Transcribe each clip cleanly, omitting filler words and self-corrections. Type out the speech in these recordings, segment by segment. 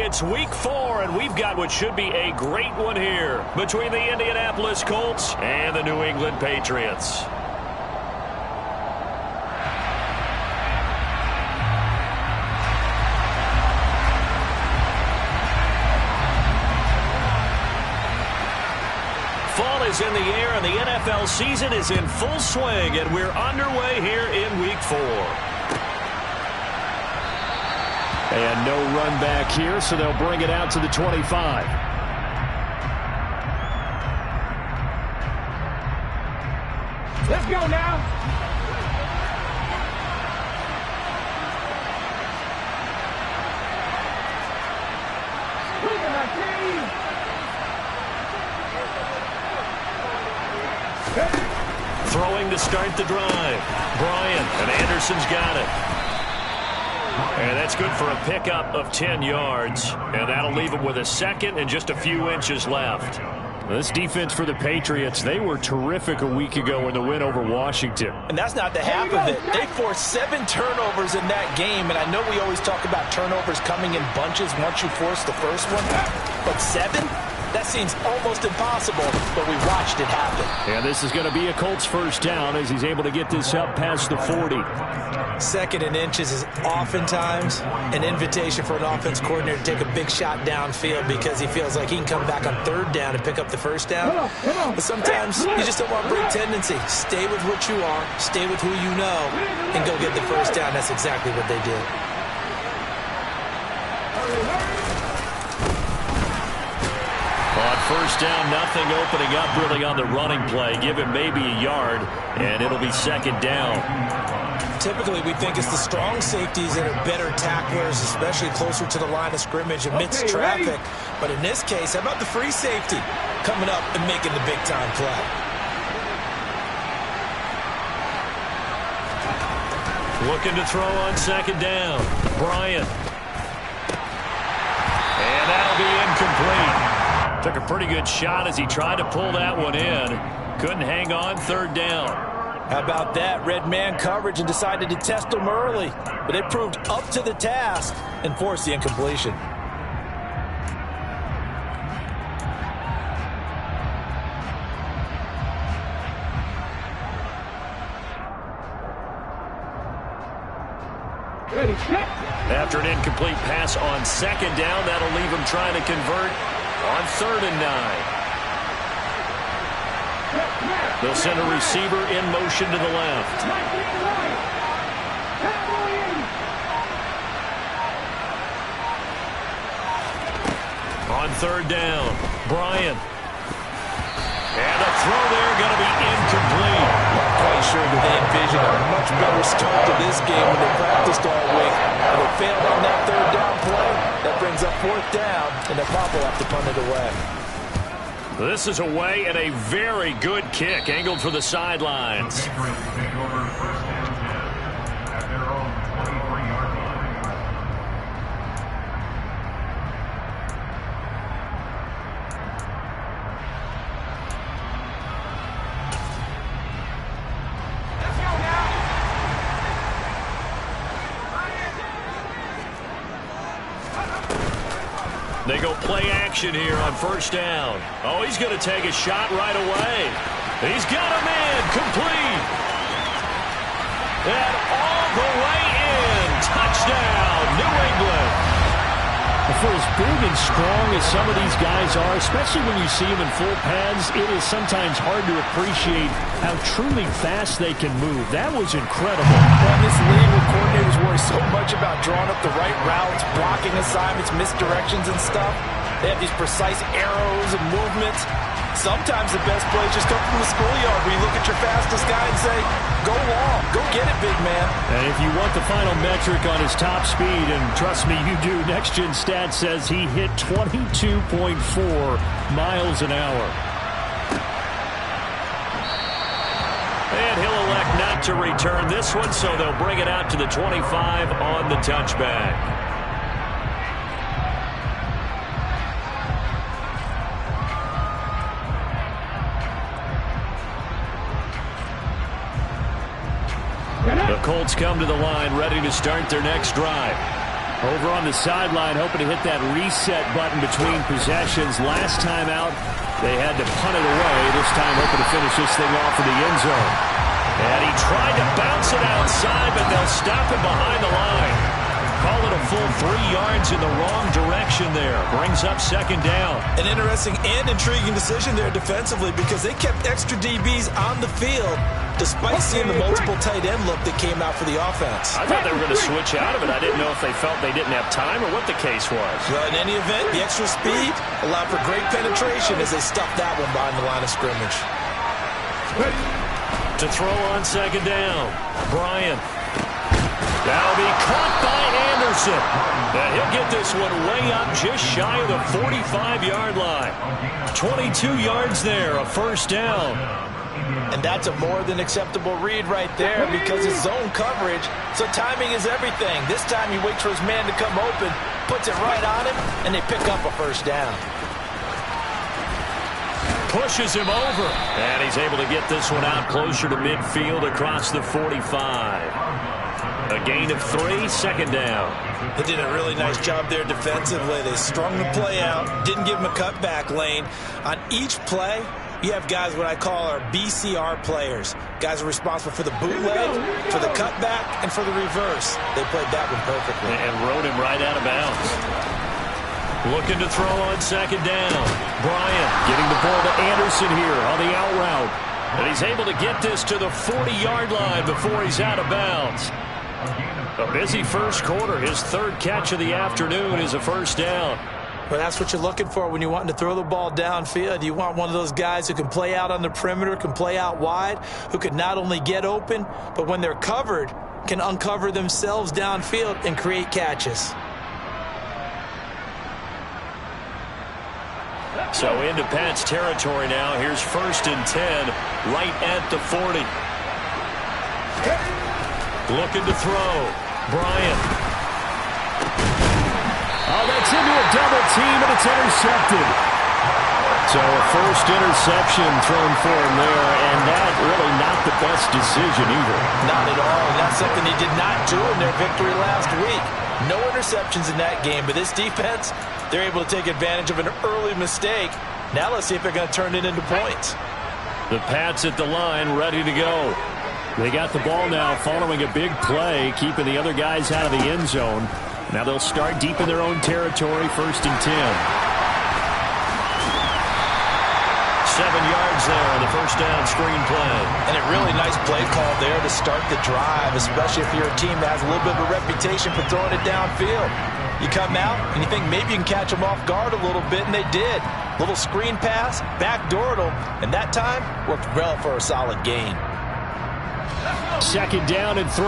It's week 4, and we've got what should be a great one here between the Indianapolis Colts and the New England Patriots. Fall is in the air, and the NFL season is in full swing, and we're underway here in week 4. And no run back here, so they'll bring it out to the 25. Let's go now. Look at my team. Throwing to start the drive. Bryant, and Anderson's got it. And that's good for a pickup of 10 yards. And that'll leave him with a second and just a few inches left. This defense for the Patriots, they were terrific a week ago in the win over Washington. And that's not the half of it. They forced 7 turnovers in that game. And I know we always talk about turnovers coming in bunches once you force the first one. But 7? That seems almost impossible, but we watched it happen. And this is going to be a Colts first down as he's able to get this up past the 40. Second and inches is oftentimes an invitation for an offense coordinator to take a big shot downfield because he feels like he can come back on third down and pick up the first down. But sometimes you just don't want to break tendency. Stay with what you are, stay with who you know, and go get the first down. That's exactly what they did. On first down, nothing opening up really on the running play. Give him maybe a yard, and it'll be second down. Typically, we think it's the strong safeties that are better tacklers, especially closer to the line of scrimmage amidst traffic. But in this case, how about the free safety coming up and making the big-time play? Looking to throw on second down. Bryant. And that'll be incomplete. Took a pretty good shot as he tried to pull that one in. Couldn't hang on third down. How about that? Red man coverage and decided to test them early. But they proved up to the task and forced the incompletion. After an incomplete pass on second down, that'll leave him trying to convert on 3rd and 9. They'll send a receiver in motion to the left. On 3rd down, Bryant. And a throw there going to be incomplete. Not quite sure that they envisioned a much better start to this game when they practiced all week. And they failed on that 3rd down play. That brings up 4th down, and the Pop will have to punt it away. This is away and a very good kick angled for the sidelines. They go play action here on first down. Oh, he's going to take a shot right away. He's got him in. Complete. And all the way in. Touchdown, New England. For as big and strong as some of these guys are, especially when you see them in full pads, it is sometimes hard to appreciate how truly fast they can move. That was incredible. Well, in this league where coordinators worry so much about drawing up the right routes, blocking assignments, misdirections and stuff, they have these precise arrows and movements. Sometimes the best plays just come from the schoolyard where you look at your fastest guy and say, go long, go get it, big man. And if you want the final metric on his top speed, and trust me, you do, Next Gen Stats says he hit 22.4 miles an hour. And he'll elect not to return this one, so they'll bring it out to the 25 on the touchback. The Colts come to the line ready to start their next drive. Over on the sideline, hoping to hit that reset button between possessions. Last time out, they had to punt it away. This time, hoping to finish this thing off in the end zone. And he tried to bounce it outside, but they'll stop him behind the line. Call it a full 3 yards in the wrong direction there. Brings up second down. An interesting and intriguing decision there defensively because they kept extra DBs on the field despite seeing the multiple tight end look that came out for the offense. I thought they were going to switch out of it. I didn't know if they felt they didn't have time or what the case was. Well, in any event, the extra speed allowed for great penetration as they stuffed that one behind the line of scrimmage. To throw on second down, Bryant. That'll be caught by Anderson. And he'll get this one way up just shy of the 45-yard line. 22 yards there, a first down. And that's a more than acceptable read right there because it's zone coverage, so timing is everything. This time he waits for his man to come open, puts it right on him, and they pick up a first down. Pushes him over, and he's able to get this one out closer to midfield across the 45. A gain of 3, second down. They did a really nice job there defensively. They strung the play out, didn't give him a cutback lane. On each play, you have guys what I call our BCR players. Guys are responsible for the bootleg, for the cutback, and for the reverse. They played that one perfectly. And rode him right out of bounds. Looking to throw on second down. Bryant getting the ball to Anderson here on the out route. And he's able to get this to the 40-yard line before he's out of bounds. A busy first quarter. His third catch of the afternoon is a first down. Well, that's what you're looking for when you're wanting to throw the ball downfield. You want one of those guys who can play out on the perimeter, can play out wide, who can not only get open, but when they're covered, can uncover themselves downfield and create catches. So into Pat's territory now. Here's 1st and 10 right at the 40. Looking to throw. Bryant. Oh, that's into a double team, and it's intercepted. So a first interception thrown for him there, and that really not the best decision either. Not at all, and that's something he did not do in their victory last week. No interceptions in that game, but this defense, they're able to take advantage of an early mistake. Now let's see if they're going to turn it into points. The Pats at the line, ready to go. They got the ball now following a big play, keeping the other guys out of the end zone. Now they'll start deep in their own territory, 1st and 10. 7 yards there on the first down screen play. And a really nice play call there to start the drive, especially if you're a team that has a little bit of a reputation for throwing it downfield. You come out and you think maybe you can catch them off guard a little bit, and they did. Little screen pass, backdoored them, and that time worked well for a solid gain. 2nd down and 3.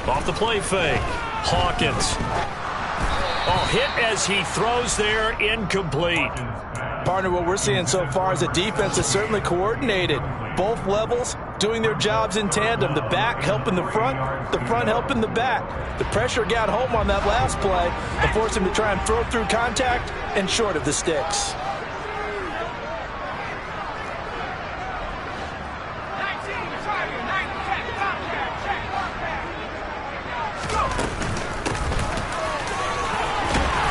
Off the play fake. Hawkins. Oh, hit as he throws there, incomplete. Partner, what we're seeing so far is the defense is certainly coordinated. Both levels doing their jobs in tandem. The back helping the front helping the back. The pressure got home on that last play and forced him to try and throw through contact and short of the sticks.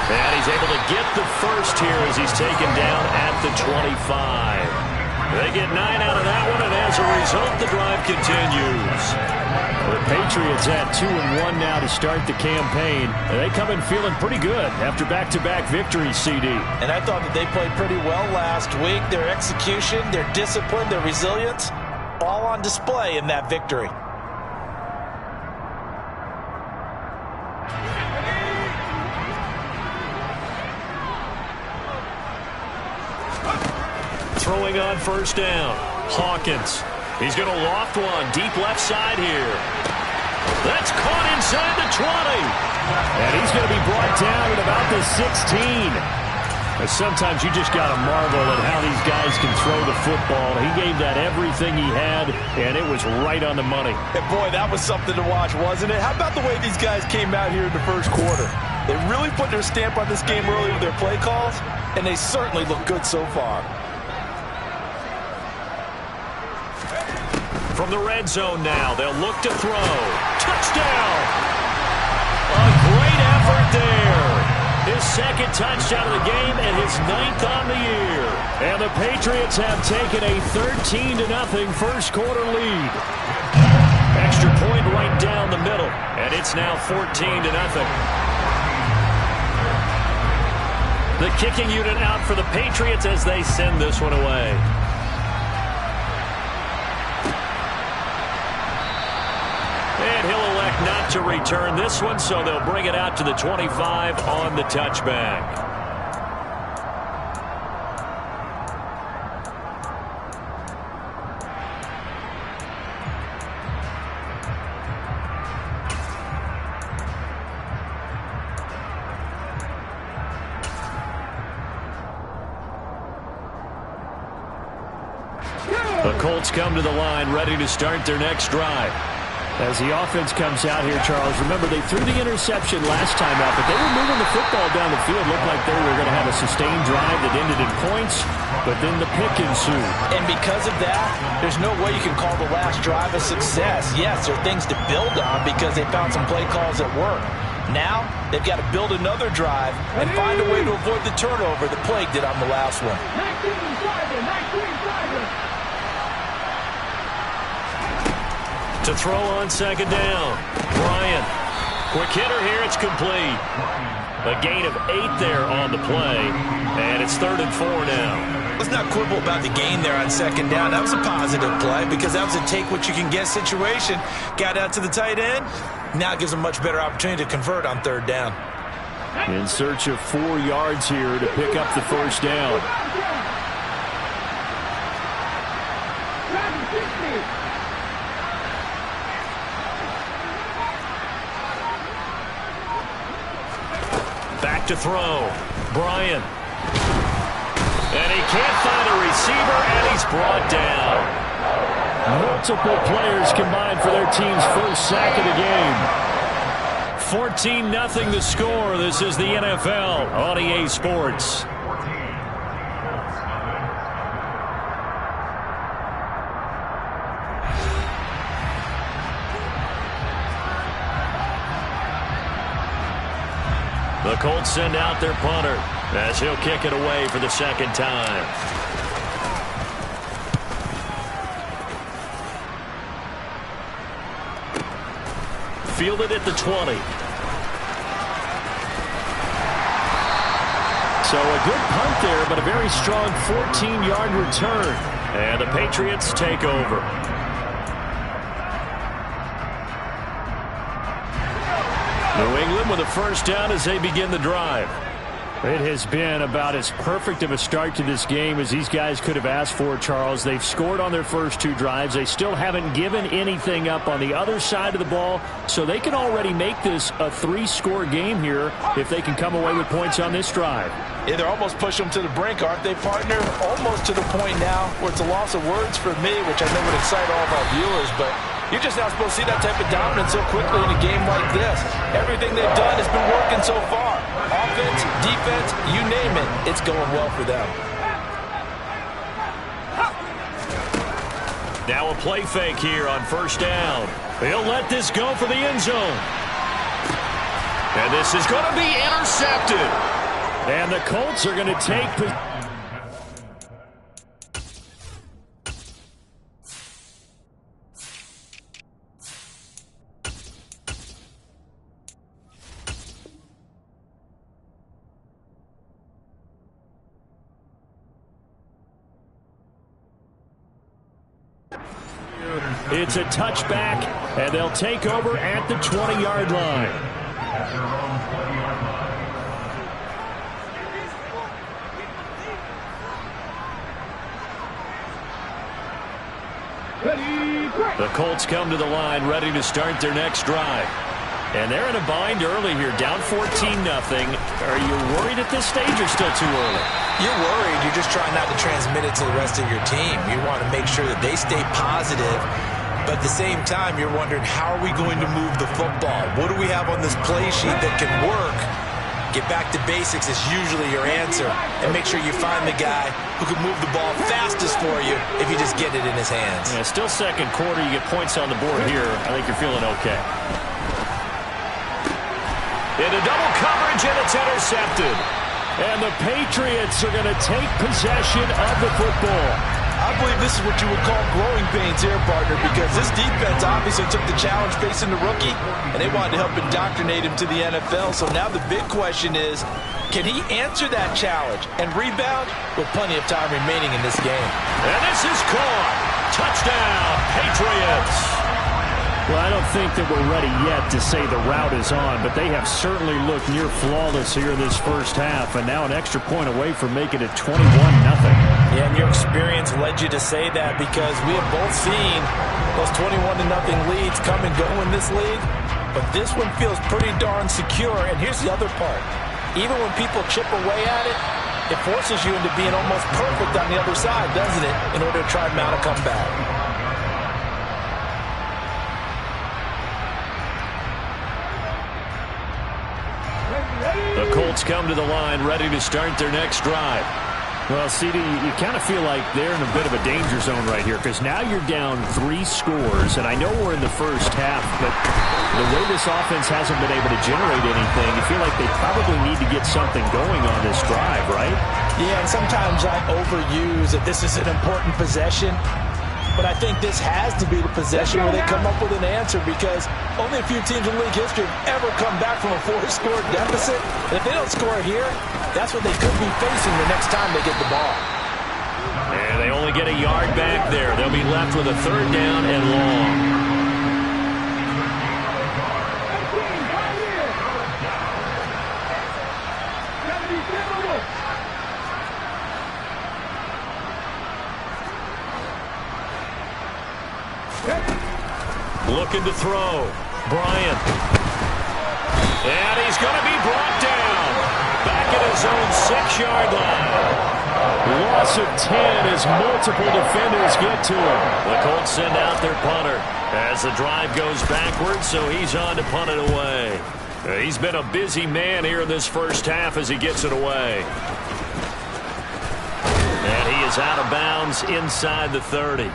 And he's able to get the first here as he's taken down at the 25. They get 9 out of that one, and as a result, the drive continues. The Patriots at 2-1 now to start the campaign. They come in feeling pretty good after back-to-back victories, CD. And I thought that they played pretty well last week. Their execution, their discipline, their resilience, all on display in that victory. Throwing on first down. Hawkins. He's going to loft one deep left side here. That's caught inside the 20. And he's going to be brought down at about the 16. But sometimes you just got to marvel at how these guys can throw the football. He gave that everything he had, and it was right on the money. And boy, that was something to watch, wasn't it? How about the way these guys came out here in the first quarter? They really put their stamp on this game early with their play calls, and they certainly look good so far. From the red zone now, they'll look to throw. Touchdown! A great effort there. His second touchdown of the game and his 9th on the year. And the Patriots have taken a 13-0 first quarter lead. Extra point right down the middle, and it's now 14-0. The kicking unit out for the Patriots as they send this one away. And he'll elect not to return this one, so they'll bring it out to the 25 on the touchback. The Colts come to the line, ready to start their next drive. As the offense comes out here, Charles, remember they threw the interception last time out, but they were moving the football down the field. Looked like they were going to have a sustained drive that ended in points, but then the pick ensued. And because of that, there's no way you can call the last drive a success. Yes, there are things to build on because they found some play calls that work. Now, they've got to build another drive and find a way to avoid the turnover the Plague did on the last one. To throw on second down. Bryant. Quick hitter here. It's complete. A gain of 8 there on the play. And it's 3rd and 4 now. Let's not quibble about the gain there on second down. That was a positive play because that was a take-what-you-can-get situation. Got out to the tight end. Now it gives them a much better opportunity to convert on 3rd down. In search of 4 yards here to pick up the first down. Back to throw. Bryant. And he can't find a receiver, and he's brought down. Multiple players combined for their team's first sack of the game. 14-0 the score. This is the NFL on EA Sports. The Colts send out their punter as he'll kick it away for the second time. Fielded at the 20. So a good punt there, but a very strong 14-yard return. And the Patriots take over. New England with a first down as they begin the drive. It has been about as perfect of a start to this game as these guys could have asked for, Charles. They've scored on their first 2 drives. They still haven't given anything up on the other side of the ball, so they can already make this a 3-score game here if they can come away with points on this drive. Yeah, they're almost pushing them to the brink, aren't they, partner? Almost to the point now where it's a loss of words for me, which I know would excite all of our viewers, but you're just not supposed to see that type of dominance so quickly in a game like this. Everything they've done has been working so far. Offense, defense, you name it, it's going well for them. Now a play fake here on first down. He'll let this go for the end zone. And this is going to be intercepted. And the Colts are going to take possession. It's a touchback, and they'll take over at the 20-yard line. The Colts come to the line ready to start their next drive. And they're in a bind early here, down 14-0. Are you worried at this stage or still too early? You're worried. You're just trying not to transmit it to the rest of your team. You want to make sure that they stay positive. But at the same time, you're wondering, how are we going to move the football? What do we have on this play sheet that can work? Get back to basics is usually your answer. And make sure you find the guy who can move the ball fastest for you if you just get it in his hands. Yeah, still second quarter. You get points on the board here. I think you're feeling okay. Into double coverage, and it's intercepted. And the Patriots are going to take possession of the football. I believe this is what you would call growing pains here, partner, because this defense obviously took the challenge facing the rookie, and they wanted to help indoctrinate him to the NFL. So now the big question is, can he answer that challenge and rebound with plenty of time remaining in this game? And this is caught. Touchdown, Patriots. Well, I don't think that we're ready yet to say the route is on, but they have certainly looked near flawless here this first half, and now an extra point away from making it 21-0. Yeah, and your experience led you to say that, because we have both seen those 21-0 leads come and go in this league, but this one feels pretty darn secure. And here's the other part. Even when people chip away at it, it forces you into being almost perfect on the other side, doesn't it, in order to try and mount a comeback. The Colts come to the line, ready to start their next drive. Well, CD, you kind of feel like they're in a bit of a danger zone right here, because now you're down 3 scores, and I know we're in the first half, but the way this offense hasn't been able to generate anything, you feel like they probably need to get something going on this drive, right? Yeah, and sometimes I overuse that this is an important possession, but I think this has to be the possession where they come up with an answer, because only a few teams in league history have ever come back from a 4-score deficit. And if they don't score here, that's what they could be facing the next time they get the ball. And they only get a yard back there. They'll be left with a 3rd down and long. Looking to throw. Bryant. And he's going to be brought down. Back at his own 6-yard line. Loss of 10 as multiple defenders get to him. The Colts send out their punter as the drive goes backwards, so he's on to punt it away. He's been a busy man here in this first half as he gets it away. And he is out of bounds inside the 30.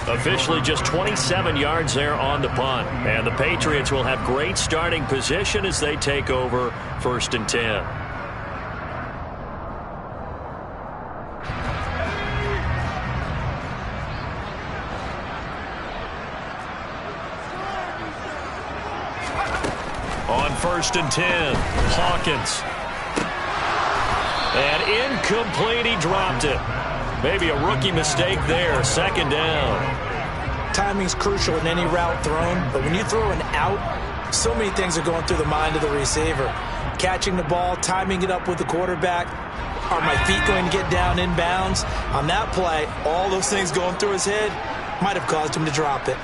Officially just 27 yards there on the punt. And the Patriots will have great starting position as they take over 1st and 10. On 1st and 10, Hawkins. And incomplete, he dropped it. Maybe a rookie mistake there, 2nd down. Timing's crucial in any route thrown, but when you throw an out, so many things are going through the mind of the receiver. Catching the ball, timing it up with the quarterback. Are my feet going to get down in bounds? On that play, all those things going through his head might have caused him to drop it.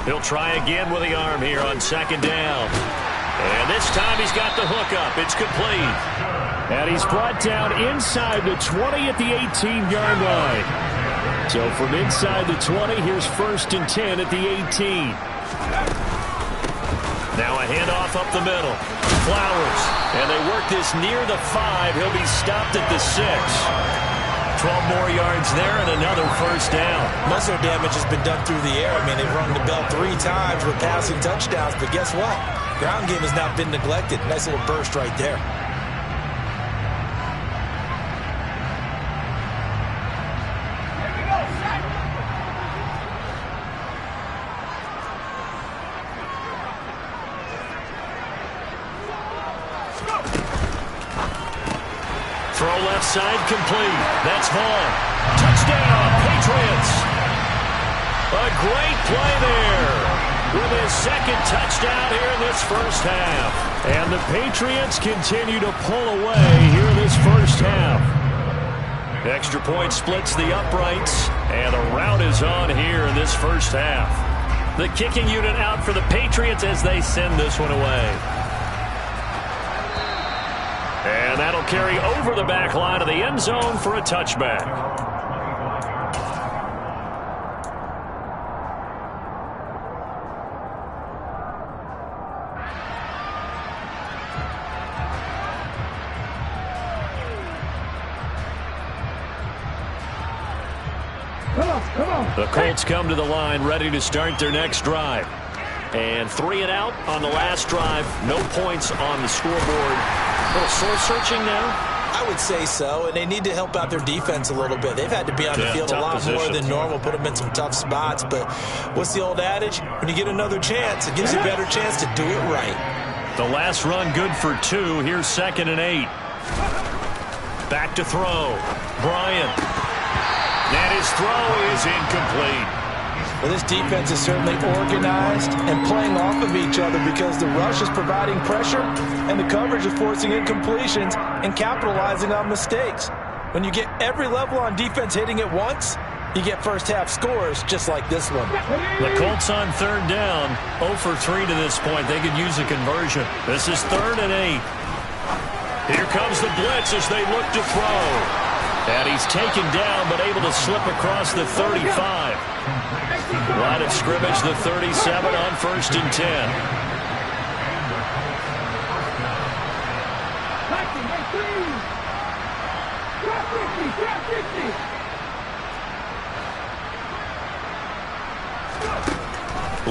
He'll try again with the arm here on 2nd down. And this time he's got the hook up. It's complete. And he's brought down inside the 20 at the 18-yard line. So from inside the 20, here's 1st and 10 at the 18. Now a handoff up the middle. Flowers. And they work this near the 5. He'll be stopped at the 6. 12 more yards there and another 1st down. Muscle damage has been done through the air. I mean, they've rung the bell 3 times with passing touchdowns, but guess what? Ground game has not been neglected. Nice little burst right there. Throw left side complete. That's Hall. Touchdown, Patriots. A great play there with his 2nd touchdown here in this first half. And the Patriots continue to pull away here in this first half. Extra point splits the uprights, and the route is on here in this first half. The kicking unit out for the Patriots as they send this one away. And that'll carry over the back line of the end zone for a touchback. The Colts come to the line ready to start their next drive. And 3 and out on the last drive. No points on the scoreboard. A little soul-searching now? I would say so, and they need to help out their defense a little bit. They've had to be on the field a lot more than normal, put them in some tough spots. But what's the old adage? When you get another chance, it gives you a better chance to do it right. The last run good for 2. Here's 2nd and 8. Back to throw. Bryant. And his throw is incomplete. Well, this defense is certainly organized and playing off of each other because the rush is providing pressure and the coverage is forcing incompletions and capitalizing on mistakes. When you get every level on defense hitting at once, you get first-half scores just like this one. The Colts on 3rd down, 0 for 3 to this point. They could use a conversion. This is 3rd and 8. Here comes the blitz as they look to throw. And he's taken down but able to slip across the 35. Line of scrimmage, the 37 on 1st and 10.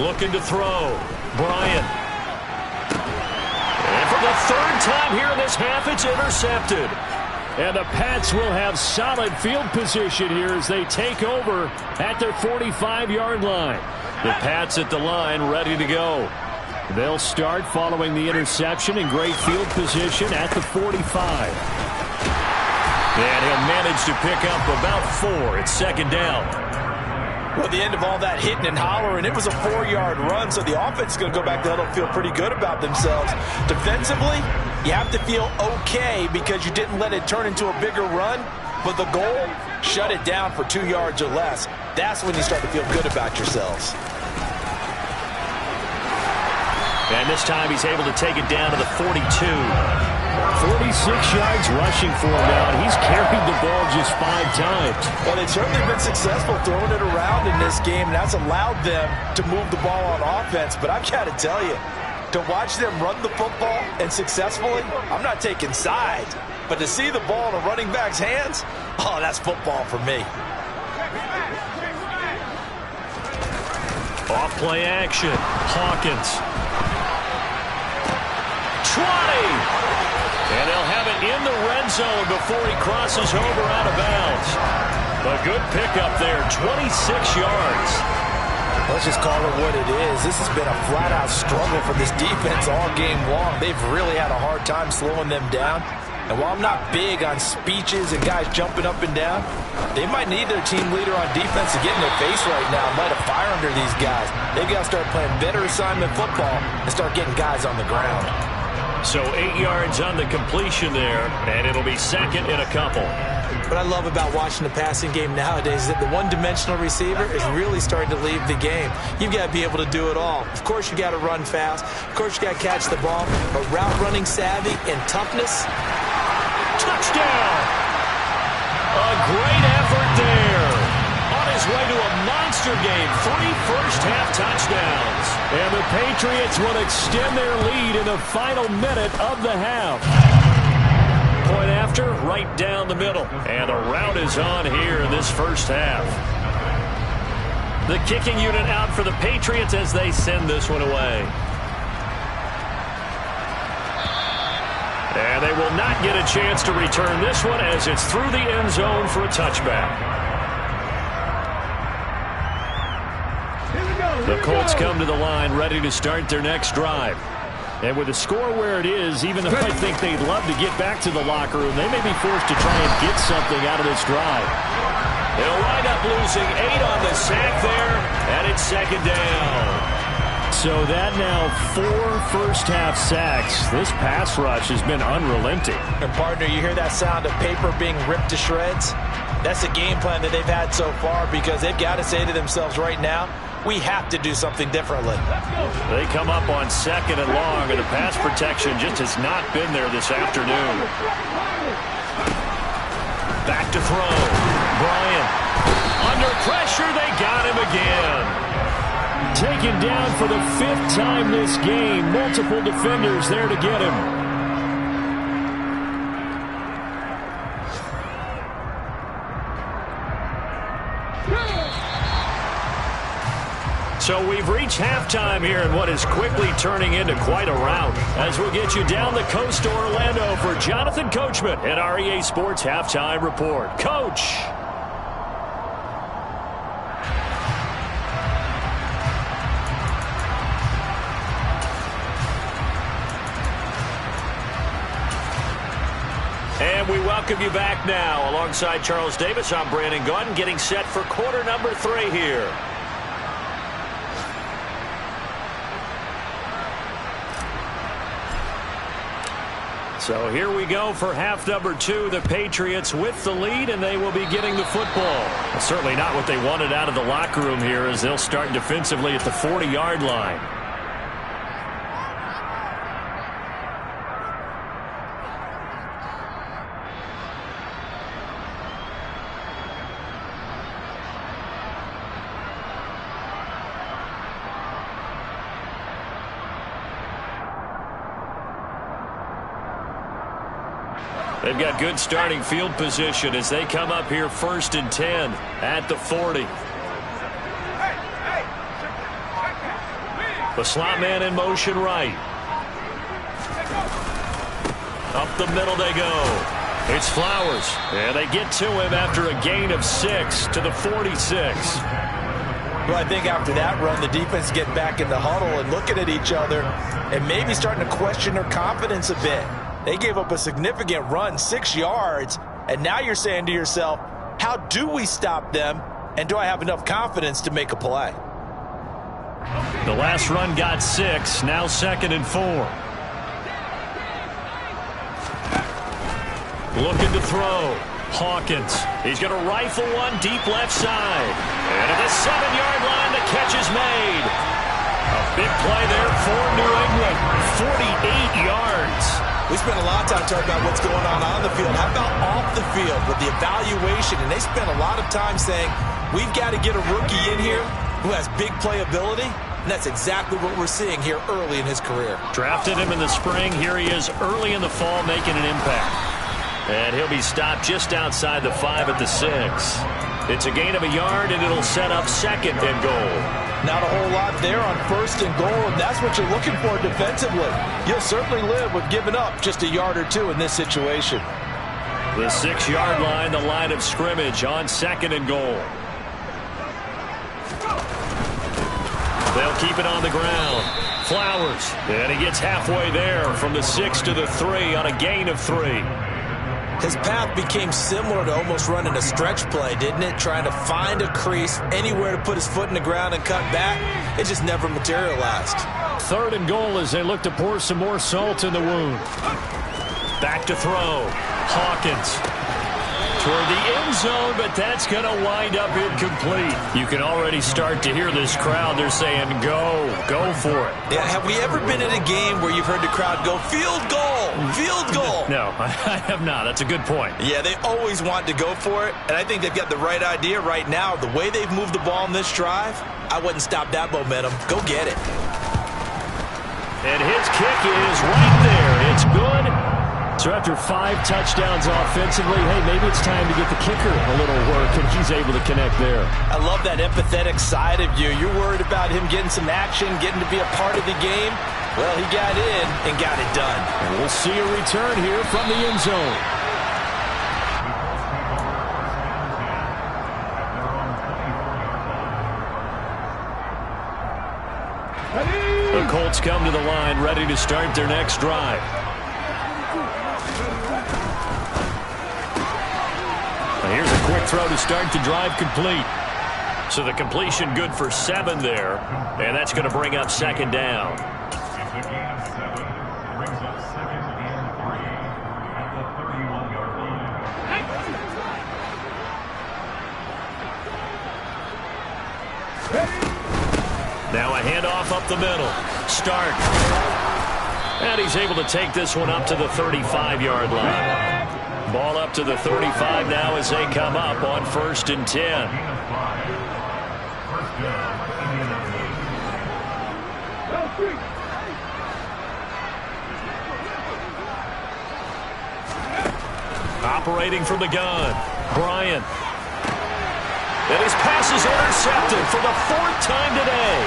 Looking to throw. Bryant. And for the 3rd time here in this half, it's intercepted. And the Pats will have solid field position here as they take over at their 45-yard line. The Pats at the line ready to go. They'll start following the interception in great field position at the 45. And he'll manage to pick up about 4. It's 2nd down. Well, at the end of all that hitting and hollering, it was a 4-yard run, so the offense is going to go back to huddle and feel pretty good about themselves. Defensively, you have to feel okay because you didn't let it turn into a bigger run, but the goal, shut it down for 2 yards or less. That's when you start to feel good about yourselves. And this time he's able to take it down to the 42. 46 yards rushing for him now. He's carried the ball just 5 times. Well, they've certainly been successful throwing it around in this game, and that's allowed them to move the ball on offense. But I've got to tell you, to watch them run the football and successfully, I'm not taking sides. But to see the ball in a running back's hands, oh, that's football for me. Off play action. Hawkins. 20. And they'll have it in the red zone before he crosses over out of bounds. A good pickup there, 26 yards. Let's just call it what it is. This has been a flat-out struggle for this defense all game long. They've really had a hard time slowing them down. And while I'm not big on speeches and guys jumping up and down, they might need their team leader on defense to get in their face right now and light a fire under these guys. They've got to start playing better assignment football and start getting guys on the ground. So 8 yards on the completion there, and it'll be 2nd and a couple. What I love about watching the passing game nowadays is that the one-dimensional receiver is really starting to leave the game. You've got to be able to do it all. Of course, you got to run fast. Of course, you got to catch the ball. But route running savvy and toughness. Touchdown! A great effort there. On his way to a monster game. 3 first-half touchdowns. And the Patriots will extend their lead in the final minute of the half. Point after, right down the middle. And the route is on here in this first half. The kicking unit out for the Patriots as they send this one away. And they will not get a chance to return this one as it's through the end zone for a touchback. The Colts come to the line ready to start their next drive. And with the score where it is, even though I think they'd love to get back to the locker room, they may be forced to try and get something out of this drive. They'll wind up losing 8 on the sack there, and it's 2nd down. So that now 4 first-half sacks. This pass rush has been unrelenting. And partner, you hear that sound of paper being ripped to shreds? That's the game plan that they've had so far because they've got to say to themselves right now, we have to do something differently. They come up on 2nd and long, and the pass protection just has not been there this afternoon. Back to throw. Bryant. Under pressure, they got him again. Taken down for the 5th time this game. Multiple defenders there to get him. So we've reached halftime here in what is quickly turning into quite a rout. As we'll get you down the coast to Orlando for Jonathan Coachman at our EA Sports Halftime Report. Coach. And we welcome you back now. Alongside Charles Davis, I'm Brandon Gaudin, getting set for quarter number 3 here. So here we go for half number 2. The Patriots with the lead, and they will be getting the football. Well, certainly not what they wanted out of the locker room here, as they'll start defensively at the 40-yard line. They've got good starting field position as they come up here 1st and 10 at the 40. The slot man in motion right. Up the middle they go. It's Flowers. And they get to him after a gain of 6 to the 46. Well, I think after that run, the defense get back in the huddle and looking at each other and maybe starting to question their confidence a bit. They gave up a significant run, 6 yards, and now you're saying to yourself, how do we stop them, and do I have enough confidence to make a play? The last run got 6, now 2nd and 4. Looking to throw. Hawkins. He's going to rifle one deep left side. And at the 7-yard line, the catch is made. A big play there for New England. 48 yards. We spent a lot of time talking about what's going on the field. How about off the field with the evaluation? And they spent a lot of time saying, we've got to get a rookie in here who has big playability. And that's exactly what we're seeing here early in his career. Drafted him in the spring. Here he is early in the fall making an impact. And he'll be stopped just outside the 5 at the 6. It's a gain of a yard, and it'll set up 2nd and goal. Not a whole lot there on 1st and goal, and that's what you're looking for defensively. You'll certainly live with giving up just a yard or 2 in this situation. The 6-yard line, the line of scrimmage on 2nd and goal. They'll keep it on the ground. Flowers, and he gets halfway there from the 6 to the 3 on a gain of 3. His path became similar to almost running a stretch play, didn't it? Trying to find a crease, anywhere to put his foot in the ground and cut back. It just never materialized. 3rd and goal as they look to pour some more salt in the wound. Back to throw. Hawkins toward the end zone, but that's going to wind up incomplete. You can already start to hear this crowd. They're saying, go for it. Yeah, have we ever been in a game where you've heard the crowd go, field goal, field goal? No, I have not. That's a good point. Yeah, they always want to go for it, and I think they've got the right idea right now. The way they've moved the ball in this drive, I wouldn't stop that momentum. Go get it. And his kick is right there. It's good. So after 5 touchdowns offensively, hey, maybe it's time to get the kicker a little work, and he's able to connect there. I love that empathetic side of you. You're worried about him getting some action, getting to be a part of the game. Well, he got in and got it done. And we'll see a return here from the end zone. The Colts come to the line, ready to start their next drive. Here's a quick throw to start the drive complete. So the completion good for 7 there, and that's going to bring up 2nd down. Now a handoff up the middle. Stark. And he's able to take this one up to the 35-yard line. Ball up to the 35 now as they come up on 1st and 10. Operating from the gun, Bryant. And his pass is intercepted for the 4th time today.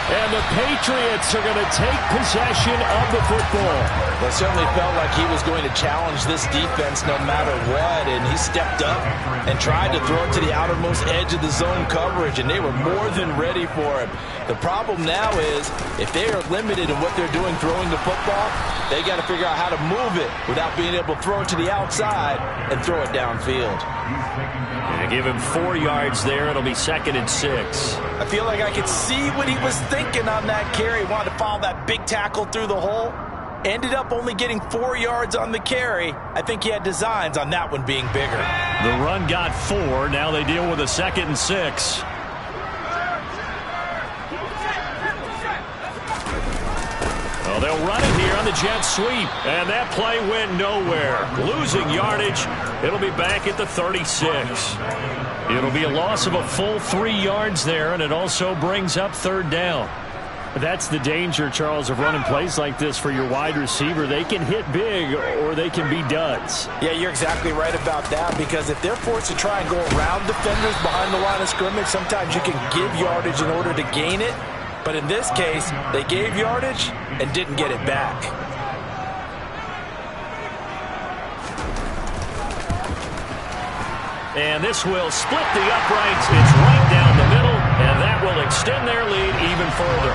And the Patriots are going to take possession of the football. Well, it certainly felt like he was going to challenge this defense no matter what, and he stepped up and tried to throw it to the outermost edge of the zone coverage, and they were more than ready for him. The problem now is if they are limited in what they're doing throwing the football, they got to figure out how to move it without being able to throw it to the outside and throw it downfield. And give him 4 yards there. It'll be 2nd and 6. I feel like I could see what he was thinking on that carry. Wanted to follow that big tackle through the hole. Ended up only getting 4 yards on the carry. I think he had designs on that one being bigger. The run got 4. Now they deal with a 2nd and 6. Well, they'll run it here on the jet sweep. And that play went nowhere. Losing yardage. It'll be back at the 36. It'll be a loss of a full 3 yards there, and it also brings up 3rd down. That's the danger, Charles, of running plays like this for your wide receiver. They can hit big or they can be duds. Yeah, you're exactly right about that, because if they're forced to try and go around defenders behind the line of scrimmage, sometimes you can give yardage in order to gain it. But in this case, they gave yardage and didn't get it back. And this will split the uprights. It's right down the middle, and that will extend their lead even further.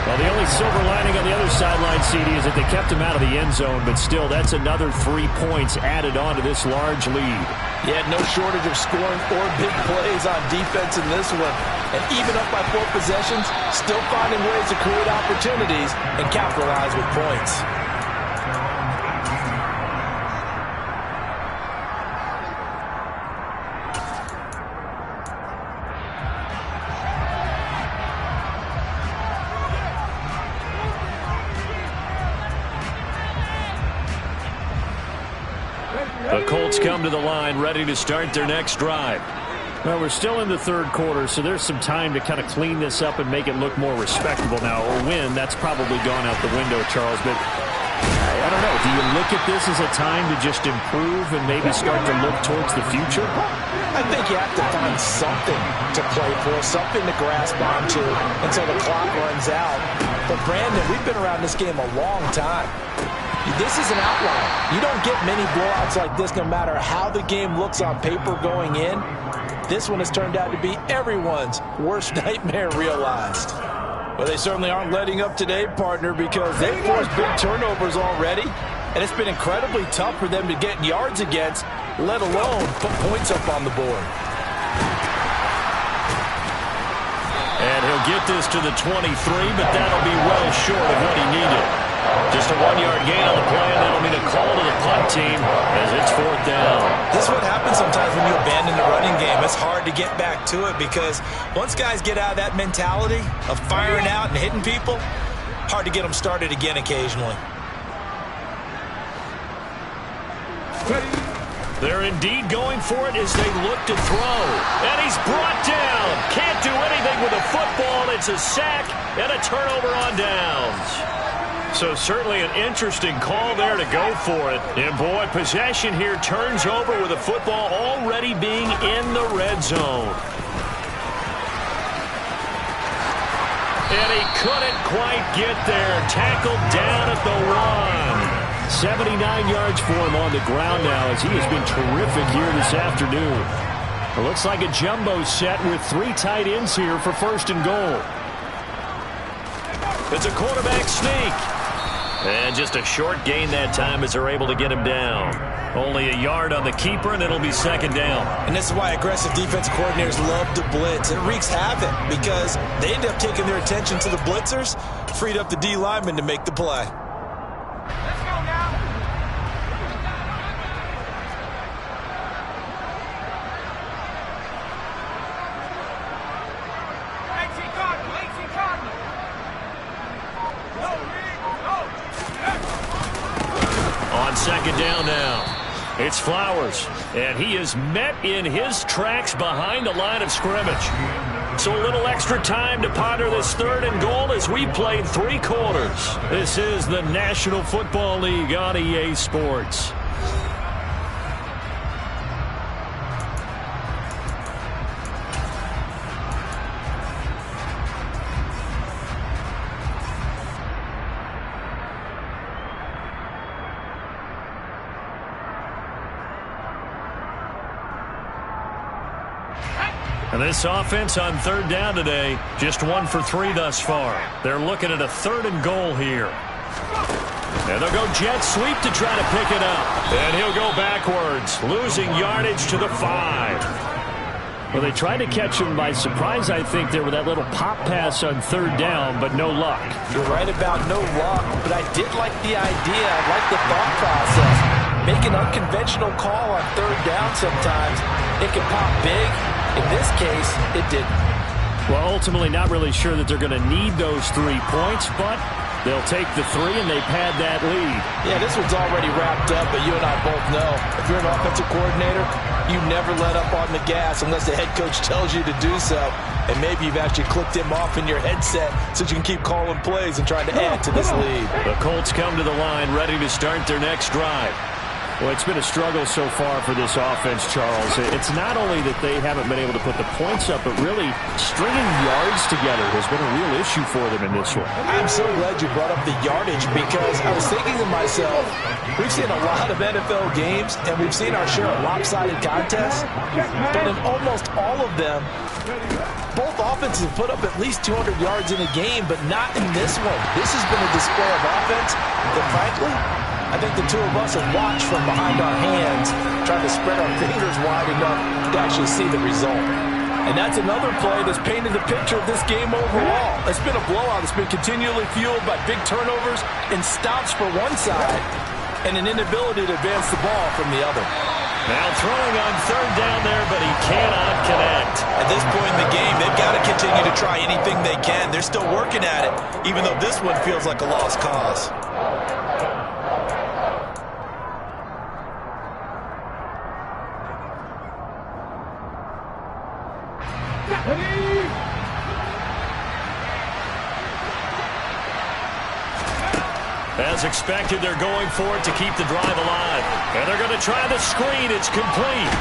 Well, the only silver lining on the other sideline, CD, is that they kept him out of the end zone, but still, that's another 3 points added on to this large lead. He had no shortage of scoring or big plays on defense in this one. And even up by 4 possessions, still finding ways to create opportunities and capitalize with points. The Colts come to the line ready to start their next drive. Well, we're still in the 3rd quarter, so there's some time to kind of clean this up and make it look more respectable now. Or win, that's probably gone out the window, Charles. But I don't know. Do you look at this as a time to just improve and maybe start to look towards the future? I think you have to find something to play for, something to grasp onto until the clock runs out. But, Brandon, we've been around this game a long time. This is an outlier. You don't get many blowouts like this no matter how the game looks on paper going in. This one has turned out to be everyone's worst nightmare realized. Well, they certainly aren't letting up today, partner, because they've forced big turnovers already, and it's been incredibly tough for them to get yards against, let alone put points up on the board. And he'll get this to the 23, but that'll be well short of what he needed. Just a 1-yard gain on the play, and that'll mean a call to the punt team as it's 4th down. This is what happens sometimes when you abandon the running game. It's hard to get back to it because once guys get out of that mentality of firing out and hitting people, hard to get them started again occasionally. They're indeed going for it as they look to throw. And he's brought down. Can't do anything with the football. It's a sack and a turnover on downs. So certainly an interesting call there to go for it. And boy, possession here turns over with the football already being in the red zone. And he couldn't quite get there. Tackled down at the 1. 79 yards for him on the ground now as he has been terrific here this afternoon. It looks like a jumbo set with 3 tight ends here for 1st and goal. It's a quarterback sneak. And just a short gain that time as they're able to get him down. Only a yard on the keeper, and it'll be 2nd down. And this is why aggressive defensive coordinators love to blitz. It wreaks havoc because they end up taking their attention to the blitzers, freed up the D lineman to make the play. Let's go now. On 2nd down now. It's Flowers, and he is met in his tracks behind the line of scrimmage. So a little extra time to ponder this 3rd and goal as we played 3 quarters. This is the National Football League on EA Sports. And this offense on third down today, just 1 for 3 thus far. They're looking at a 3rd and goal here. And they'll go jet sweep to try to pick it up. And he'll go backwards, losing yardage to the 5. Well, they tried to catch him by surprise, I think, there with that little pop pass on 3rd down, but no luck. You're right about no luck, but I did like the idea. I like the thought process. Make an unconventional call on 3rd down sometimes. It can pop big. In this case, it didn't. Well, ultimately, not really sure that they're going to need those 3 points, but they'll take the 3, and they pad that lead. Yeah, this one's already wrapped up, but you and I both know if you're an offensive coordinator, you never let up on the gas unless the head coach tells you to do so. And maybe you've actually clicked him off in your headset so you can keep calling plays and trying to add to this lead. The Colts come to the line ready to start their next drive. Well, it's been a struggle so far for this offense, Charles. It's not only that they haven't been able to put the points up, but really stringing yards together has been a real issue for them in this one. I'm so glad you brought up the yardage because I was thinking to myself, we've seen a lot of NFL games and we've seen our share of lopsided contests, but in almost all of them, both offenses have put up at least 200 yards in a game, but not in this one. This has been a display of offense that, frankly, I think the two of us have watched from behind our hands, trying to spread our fingers wide enough to actually see the result. And that's another play that's painted the picture of this game overall. It's been a blowout. It's been continually fueled by big turnovers and stops for one side and an inability to advance the ball from the other. Now throwing on 3rd down there, but he cannot connect. At this point in the game, they've got to continue to try anything they can. They're still working at it, even though this one feels like a lost cause. As expected, they're going for it to keep the drive alive. And they're going to try the screen. It's complete.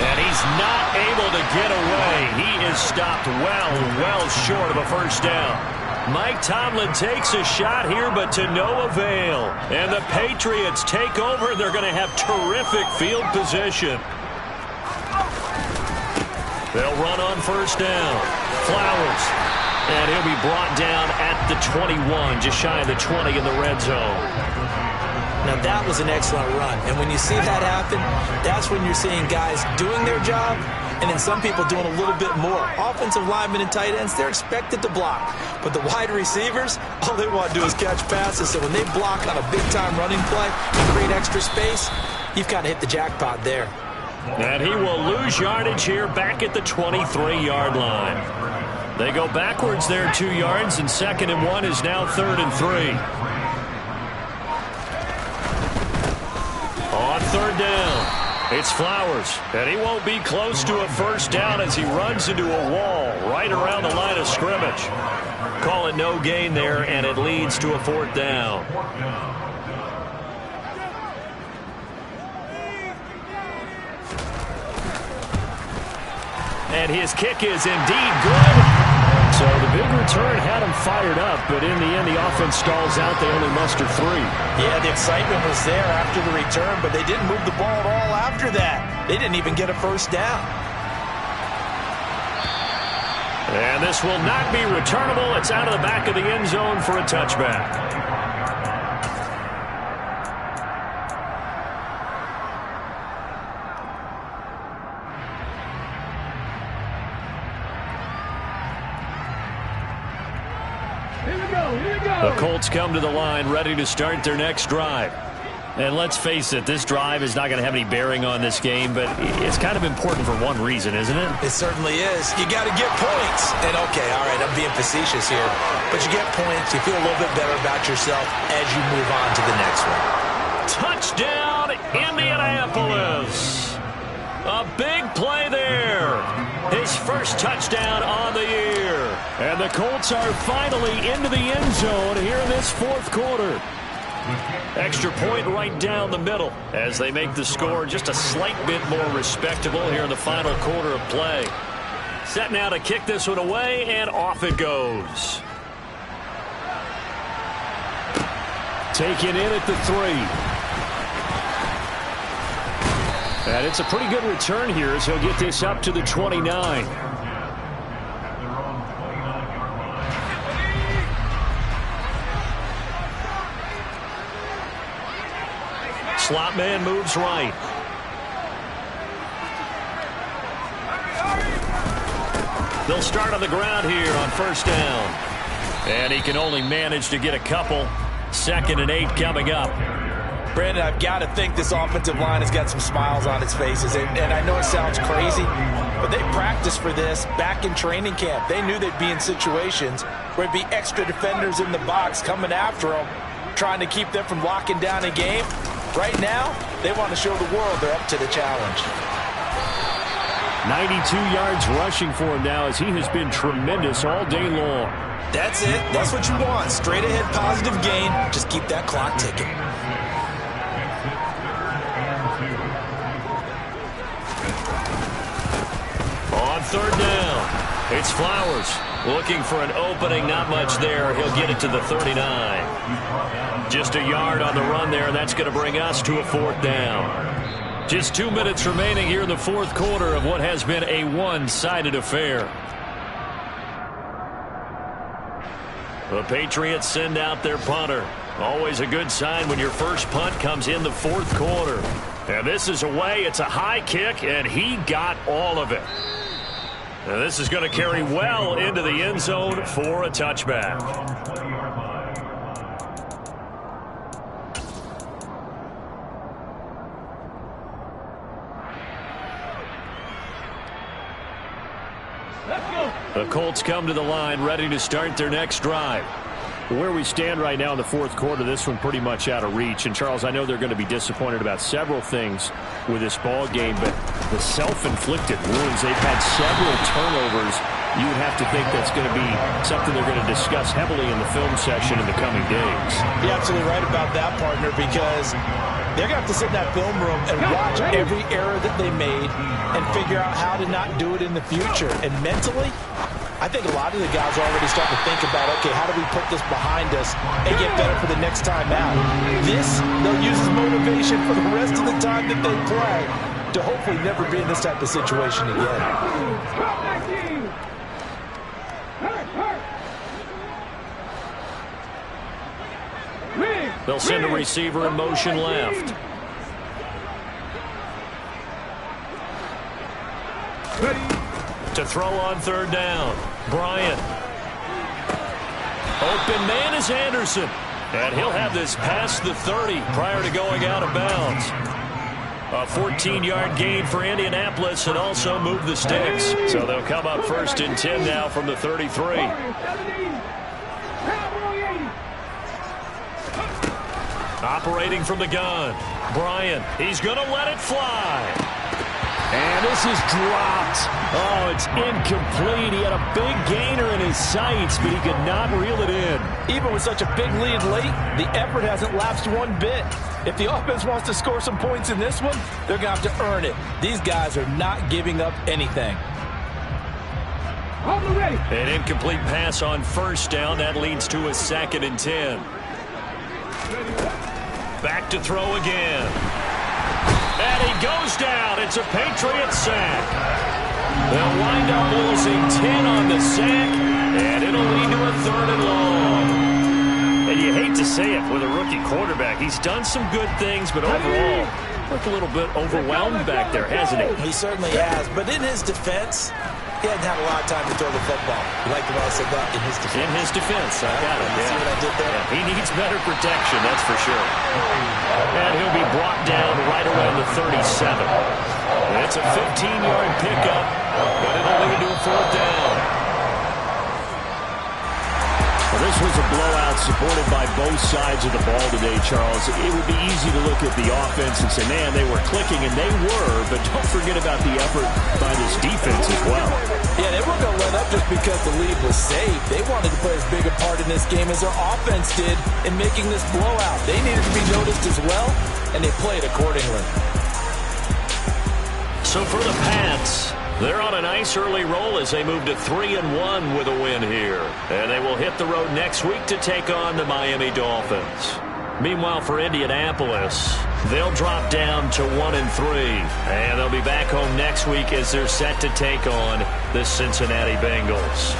And he's not able to get away. He is stopped well short of a first down. Mike Tomlin takes a shot here, but to no avail. And the Patriots take over. They're going to have terrific field position. They'll run on first down. Flowers. And he'll be brought down at the 21, just shy of the 20 in the red zone. Now, that was an excellent run. And when you see that happen, that's when you're seeing guys doing their job and then some people doing a little bit more. Offensive linemen and tight ends, they're expected to block. But the wide receivers, all they want to do is catch passes. So when they block on a big-time running play and create extra space, you've got to hit the jackpot there. And he will lose yardage here back at the 23-yard line. They go backwards there 2 yards, and 2nd and 1 is now 3rd and 3. On 3rd down, it's Flowers, and he won't be close to a first down as he runs into a wall right around the line of scrimmage. Call it no gain there, and it leads to a 4th down. And his kick is indeed good. So the big return had him fired up, but in the end, the offense stalls out. They only muster 3. Yeah, the excitement was there after the return, but they didn't move the ball at all after that. They didn't even get a first down. And this will not be returnable. It's out of the back of the end zone for a touchback. The Colts come to the line ready to start their next drive. And let's face it, this drive is not going to have any bearing on this game, but it's kind of important for one reason, isn't it? It certainly is. You got to get points. And, okay, all right, I'm being facetious here. But you get points, you feel a little bit better about yourself as you move on to the next one. Touchdown, Indianapolis. A big play there. His first touchdown on the year. And the Colts are finally into the end zone here in this 4th quarter. Extra point right down the middle as they make the score just a slight bit more respectable here in the final quarter of play. Set now to kick this one away, and off it goes. Taken in at the 3. And it's a pretty good return here as he'll get this up to the 29. Slot man moves right. They'll start on the ground here on first down. And he can only manage to get a couple. 2nd and 8 coming up. Brandon, I've got to think this offensive line has got some smiles on its faces. And I know it sounds crazy, but they practiced for this back in training camp. They knew they'd be in situations where there'd be extra defenders in the box coming after them, trying to keep them from locking down a game. Right now, they want to show the world they're up to the challenge. 92 yards rushing for him now as he has been tremendous all day long. That's it. That's what you want. Straight ahead positive gain. Just keep that clock ticking. On 3rd down, it's Flowers. Looking for an opening, not much there. He'll get it to the 39. Just a yard on the run there. That's going to bring us to a 4th down. Just 2 minutes remaining here in the 4th quarter of what has been a one-sided affair. The Patriots send out their punter. Always a good sign when your first punt comes in the 4th quarter. And this is away. It's a high kick, and he got all of it. And this is going to carry well into the end zone for a touchback. The Colts come to the line, ready to start their next drive. Where we stand right now in the 4th quarter, this one pretty much out of reach. And, Charles, I know they're going to be disappointed about several things with this ball game, but the self-inflicted wounds, they've had several turnovers. You would have to think that's going to be something they're going to discuss heavily in the film session in the coming days. You're absolutely right about that, partner, because they're going to have to sit in that film room and watch every error that they made and figure out how to not do it in the future. And mentally, I think a lot of the guys are already starting to think about, okay, how do we put this behind us and get better for the next time out? This, they'll use as motivation for the rest of the time that they play to hopefully never be in this type of situation again. They'll send a receiver in motion left. To throw on 3rd down. Bryant. Open man is Anderson. And he'll have this past the 30 prior to going out of bounds. A 14-yard gain for Indianapolis and also move the sticks. So they'll come up 1st and 10 now from the 33. Operating from the gun. Bryant. He's going to let it fly. And this is dropped. Oh, it's incomplete. He had a big gainer in his sights, but he could not reel it in. Even with such a big lead late, the effort hasn't lapsed one bit. If the offense wants to score some points in this one, they're going to have to earn it. These guys are not giving up anything. An incomplete pass on 1st down. That leads to a 2nd and 10. Back to throw again. And he goes down. It's a Patriot sack. They'll wind up losing 10 on the sack, and it'll lead to a 3rd and long. And you hate to say it with a rookie quarterback. He's done some good things, but overall, looked a little bit overwhelmed back there, hasn't he? He certainly has. But in his defense, he hadn't had a lot of time to throw the football. You like the way I said that? In his defense. In his defense. I got it. See what I did there? Yeah, he needs better protection, that's for sure. And he'll be brought down right around the 37. It's a 15-yard pickup, but it'll lead to a 4th down. Well, this was a blowout supported by both sides of the ball today, Charles. It would be easy to look at the offense and say, man, they were clicking, and they were, but don't forget about the effort by this defense as well. Yeah, they weren't going to let up just because the lead was saved. They wanted to play as big a part in this game as their offense did in making this blowout. They needed to be noticed as well, and they played accordingly. So for the Pats, they're on a nice early roll as they move to 3-1 with a win here. And they will hit the road next week to take on the Miami Dolphins. Meanwhile, for Indianapolis, they'll drop down to 1-3. And they'll be back home next week as they're set to take on the Cincinnati Bengals.